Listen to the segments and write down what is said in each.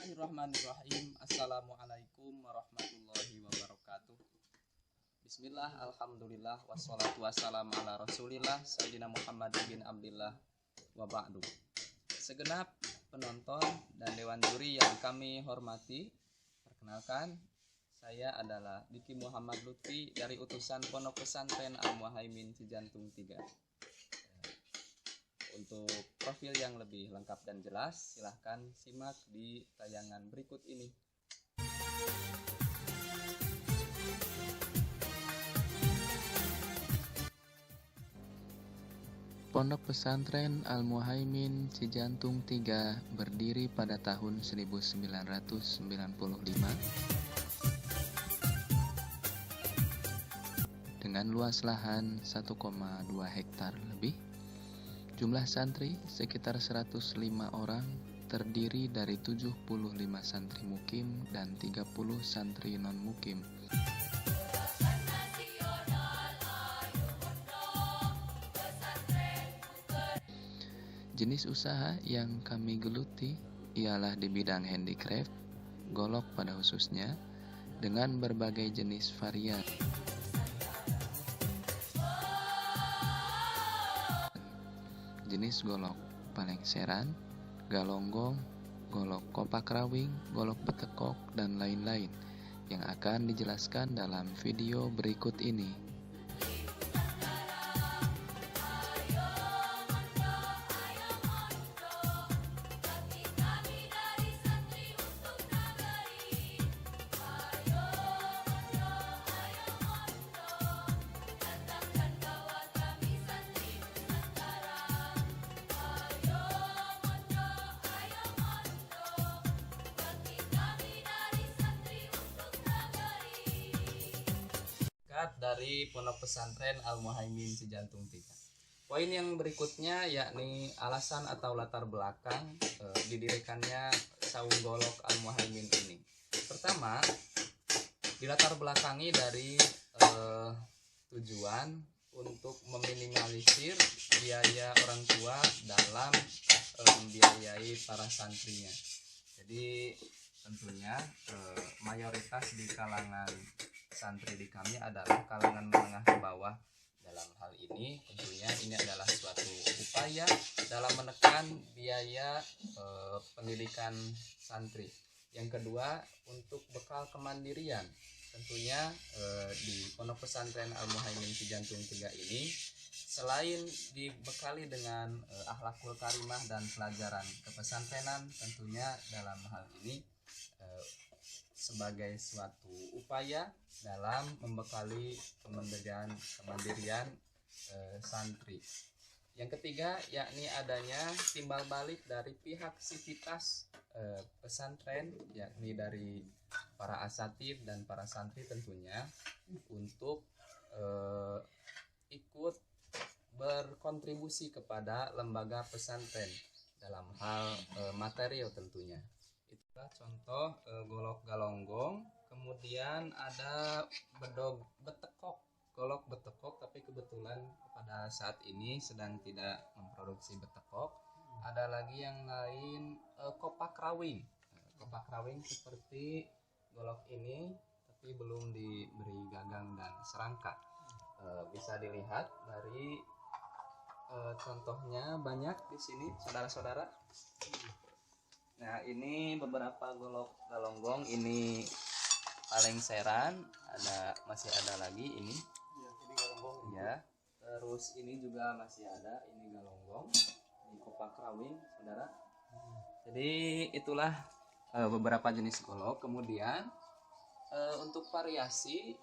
Bismillahirrahmanirrahim. Assalamualaikum warahmatullahi wabarakatuh. Bismillah, alhamdulillah, wassalatu wassalamu ala rasulillah Sayyidina Muhammad bin Abdillah wa ba'du. Segenap penonton dan dewan juri yang kami hormati, perkenalkan, saya adalah Diki Muhammad Lutfi dari utusan Pondok Pesantren Al-Muhaimin Cijantung 3. Untuk profil yang lebih lengkap dan jelas, silahkan simak di tayangan berikut ini. Pondok Pesantren Al-Muhaimin Cijantung 3 berdiri pada tahun 1995 dengan luas lahan 1,2 hektar lebih. Jumlah santri sekitar 105 orang, terdiri dari 75 santri mukim dan 30 santri non-mukim. Jenis usaha yang kami geluti ialah di bidang handicraft, golok pada khususnya, dengan berbagai jenis varian. Jenis golok palengseran, galonggong, golok kopak rawing, golok betekok, dan lain-lain yang akan dijelaskan dalam video berikut ini. Dari Pondok Pesantren Al-Muhaimin Cijantung 3. Poin yang berikutnya yakni alasan atau latar belakang didirikannya saung golok Al-Muhaimin ini. Pertama, dilatar belakangi dari tujuan untuk meminimalisir biaya orang tua dalam membiayai para santrinya. Jadi tentunya mayoritas di kalangan santri di kami adalah kalangan menengah ke bawah. Dalam hal ini tentunya ini adalah suatu upaya dalam menekan biaya pendidikan santri. Yang kedua, untuk bekal kemandirian. Tentunya di Pondok Pesantren Al-Muhaimin Cijantung 3 ini selain dibekali dengan akhlakul karimah dan pelajaran kepesantrenan, tentunya dalam hal ini sebagai suatu upaya dalam membekali kemandirian santri. Yang ketiga yakni adanya timbal balik dari pihak sivitas pesantren, yakni dari para asatid dan para santri tentunya untuk ikut berkontribusi kepada lembaga pesantren dalam hal material tentunya. Itulah contoh golok galonggong. Kemudian ada bedog betekok, golok betekok, tapi kebetulan pada saat ini sedang tidak memproduksi betekok. Ada lagi yang lain kopak rawing. Kopak rawing seperti golok ini, tapi belum diberi gagang dan serangka. Bisa dilihat dari contohnya banyak di sini, saudara-saudara. Nah, ini beberapa golok galonggong. Ini palengseran, masih ada lagi ini. Ya, ini galonggong. Ya. Terus ini juga masih ada, ini galonggong. Ini kopak rawing, saudara. Jadi itulah beberapa jenis golok. Kemudian untuk variasi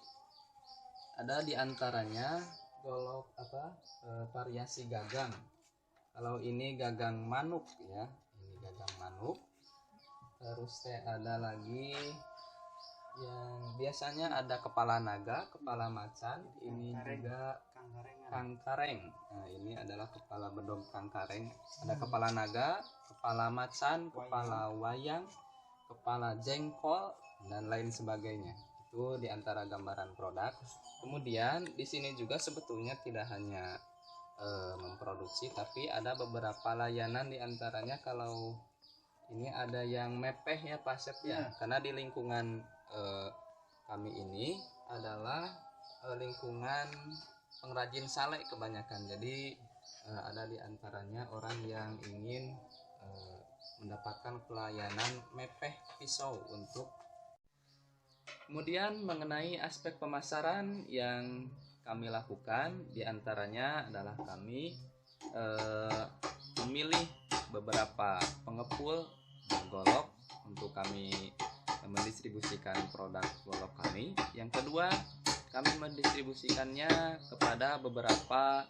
ada diantaranya golok variasi gagang. Kalau ini gagang manuk ya. Gagang manuk. Terus ada lagi yang biasanya ada kepala naga, kepala macan, ini juga kangkareng. Nah, ini adalah kepala bedog kangkareng. Ada kepala naga, kepala macan, kepala wayang, kepala jengkol, dan lain sebagainya. Itu diantara gambaran produk. Kemudian di sini juga sebetulnya tidak hanya memproduksi, tapi ada beberapa layanan diantaranya kalau Ini ada yang mepeh ya Pak Sep ya, karena di lingkungan kami ini adalah lingkungan pengrajin sale kebanyakan. Jadi ada di antaranya orang yang ingin mendapatkan pelayanan mepeh pisau untuk. Kemudian mengenai aspek pemasaran yang kami lakukan, diantaranya adalah kami memilih beberapa pengepul golok untuk kami mendistribusikan produk golok kami. Yang kedua, kami mendistribusikannya kepada beberapa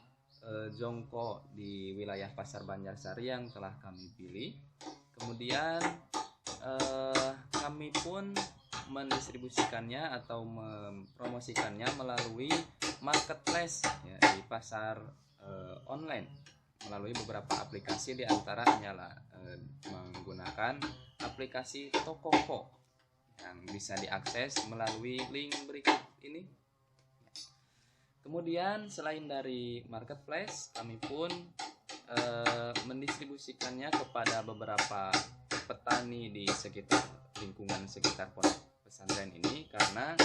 jongko di wilayah Pasar Banjarsari yang telah kami pilih. Kemudian kami pun mendistribusikannya atau mempromosikannya melalui marketplace ya, di pasar online melalui beberapa aplikasi, diantaranya menggunakan aplikasi Tokoco yang bisa diakses melalui link berikut ini. Kemudian selain dari marketplace, kami pun mendistribusikannya kepada beberapa petani di sekitar lingkungan sekitar pondok pesantren ini, karena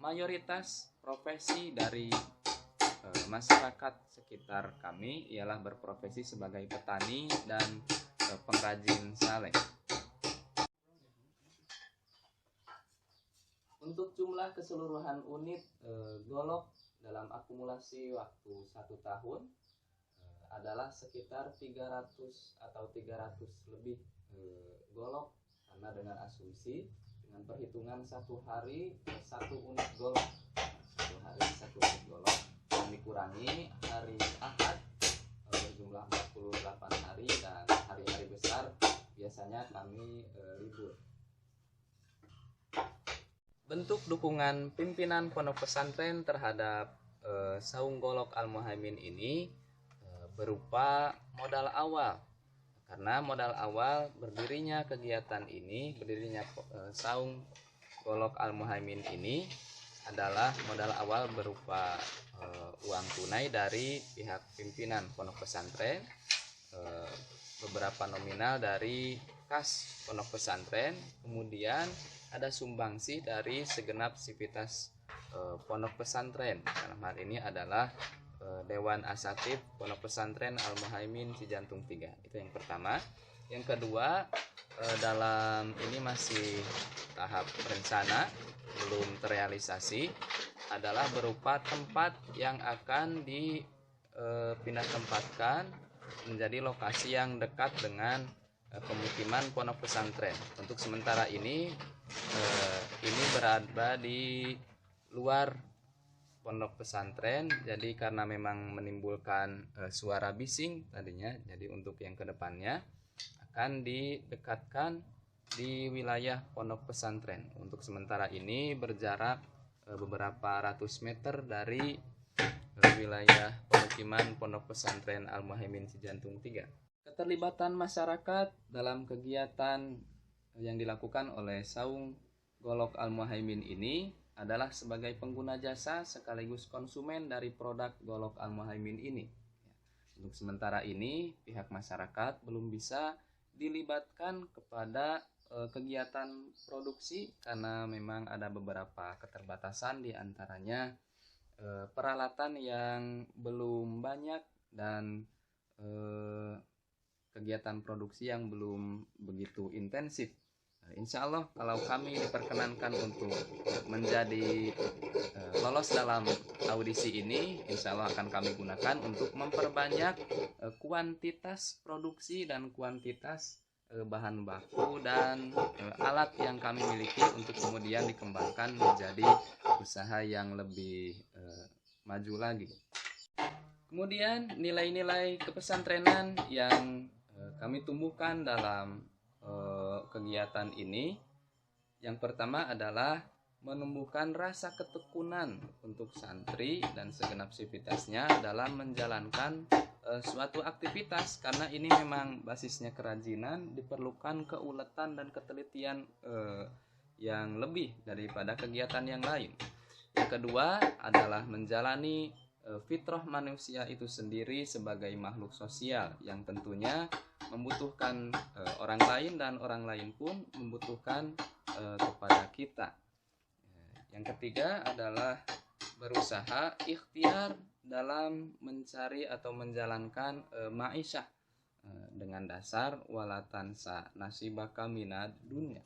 mayoritas profesi dari masyarakat sekitar kami ialah berprofesi sebagai petani dan pengrajin sale. Untuk jumlah keseluruhan unit golok dalam akumulasi waktu 1 tahun adalah sekitar 300 atau 300 lebih golok, karena dengan asumsi dengan perhitungan 1 hari 1 unit golok, 1 hari 1 unit golok yang dikurangi hari Ahad berjumlah 48 hari, dan hari-hari besar biasanya kami libur. Bentuk dukungan pimpinan pondok pesantren terhadap saung golok Al-Muhaimin ini berupa modal awal. Karena modal awal berdirinya kegiatan ini, berdirinya saung golok Al-Muhaimin ini adalah modal awal berupa uang tunai dari pihak pimpinan pondok pesantren, beberapa nominal dari kas pondok pesantren, kemudian ada sumbangsih dari segenap sivitas pondok pesantren. Dalam hal ini adalah Dewan Asatid Pondok Pesantren Al-Muhaimin Cijantung 3. Itu yang pertama. Yang kedua, dalam ini masih tahap rencana, belum terrealisasi, adalah berupa tempat yang akan dipindah tempatkan menjadi lokasi yang dekat dengan pemukiman pondok pesantren. Untuk sementara ini berada di luar pondok pesantren, jadi karena memang menimbulkan suara bising tadinya, jadi untuk yang kedepannya akan didekatkan di wilayah pondok pesantren. Untuk sementara ini berjarak beberapa ratus meter dari wilayah pemukiman pondok pesantren Al-Muhaimin Cijantung 3. Keterlibatan masyarakat dalam kegiatan yang dilakukan oleh saung golok Al-Muhaimin ini adalah sebagai pengguna jasa sekaligus konsumen dari produk golok Al-Muhaimin ini. Untuk sementara ini pihak masyarakat belum bisa dilibatkan kepada kegiatan produksi karena memang ada beberapa keterbatasan, di antaranya peralatan yang belum banyak dan kegiatan produksi yang belum begitu intensif. Insya Allah kalau kami diperkenankan untuk menjadi lolos dalam audisi ini, insya Allah akan kami gunakan untuk memperbanyak kuantitas produksi dan kuantitas bahan baku dan alat yang kami miliki untuk kemudian dikembangkan menjadi usaha yang lebih maju lagi. Kemudian nilai-nilai kepesantrenan yang kami tumbuhkan dalam kegiatan ini, yang pertama adalah menumbuhkan rasa ketekunan untuk santri dan segenap sivitasnya dalam menjalankan suatu aktivitas, karena ini memang basisnya kerajinan, diperlukan keuletan dan ketelitian yang lebih daripada kegiatan yang lain. Yang kedua adalah menjalani fitrah manusia itu sendiri sebagai makhluk sosial yang tentunya membutuhkan orang lain, dan orang lain pun membutuhkan kepada kita. Yang ketiga adalah berusaha ikhtiar dalam mencari atau menjalankan ma'isyah dengan dasar walatansa nasibaka minad dunya.